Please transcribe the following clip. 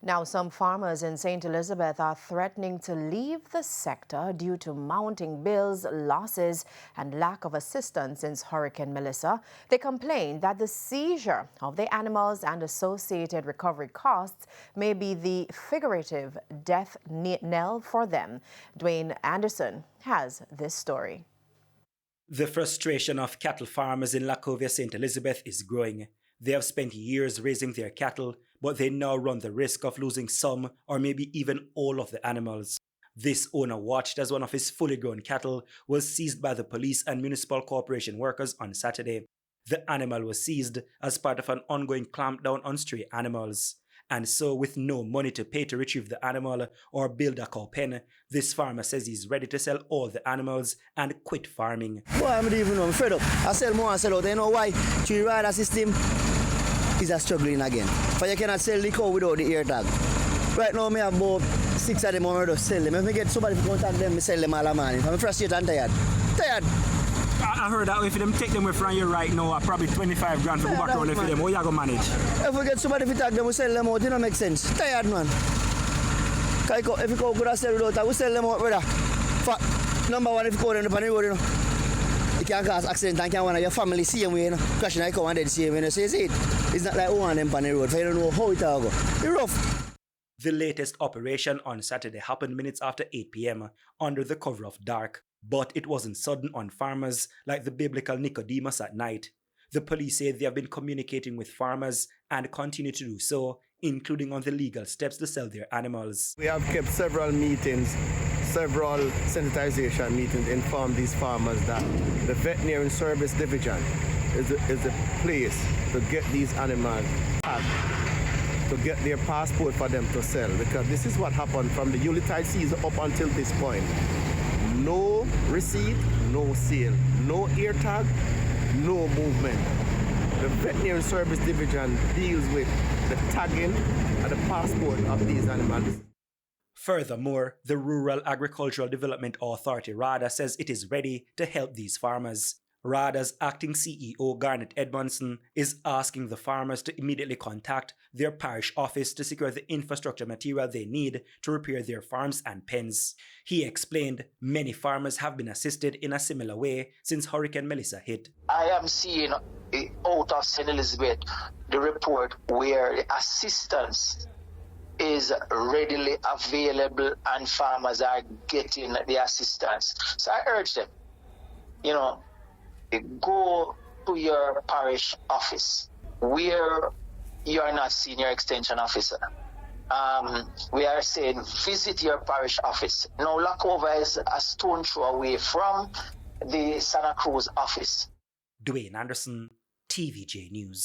Now, some farmers in St. Elizabeth are threatening to leave the sector due to mounting bills, losses, and lack of assistance since Hurricane Melissa. They complain that the seizure of the animals and associated recovery costs may be the figurative death knell for them. Dwayne Anderson has this story. The frustration of cattle farmers in Lacovia, St. Elizabeth is growing. They have spent years raising their cattle, but they now run the risk of losing some or maybe even all of the animals. This owner watched as one of his fully grown cattle was seized by the police and municipal corporation workers on Saturday. The animal was seized as part of an ongoing clampdown on stray animals. And so, with no money to pay to retrieve the animal or build a cow pen, this farmer says he's ready to sell all the animals and quit farming. Boy, I'm fed up. I sell more and sell out. You know why? The rider system is struggling again. But you cannot sell the cow without the ear tag. Right now, I have about 6 of them. I'm just sell them. If I get somebody to contact them, I sell them all the morning. I'm frustrated and tired. I heard that if them take them away from you right now, probably 25 grand for go back around for them. How you going to manage? If we get somebody to tag them, we sell them out. It don't make sense. Tired, man. If you go good and sell without, we sell them out, brother. Number one, if you go on the road, you know, you can cause accident and can one of your family see them, you know, crashing like come and dead see them, you know. So you see it. It's not like one of them on the road, so you don't know how it will go. It's rough. The latest operation on Saturday happened minutes after 8 p.m. under the cover of dark. But it wasn't sudden on farmers like the biblical Nicodemus at night. The police say they have been communicating with farmers and continue to do so, including on the legal steps to sell their animals. We have kept several meetings, several sensitization meetings, inform these farmers that the veterinary service division is a place to get these animals tagged, to get their passport for them to sell, because this is what happened from the Yuletide season up until this point. No receipt, no sale, no ear tag, no movement. The veterinary service division deals with the tagging and the passport of these animals. Furthermore, the Rural Agricultural Development Authority, RADA, says it is ready to help these farmers. RADA's acting CEO, Garnet Edmondson, is asking the farmers to immediately contact their parish office to secure the infrastructure material they need to repair their farms and pens. He explained many farmers have been assisted in a similar way since Hurricane Melissa hit. I am seeing out of St. Elizabeth the report where the assistance is readily available and farmers are getting the assistance. So I urge them, go to your parish office where you are not senior extension officer. We are saying visit your parish office. Now Lacovia is a stone throw away from the Santa Cruz office. Dwayne Anderson, TVJ News.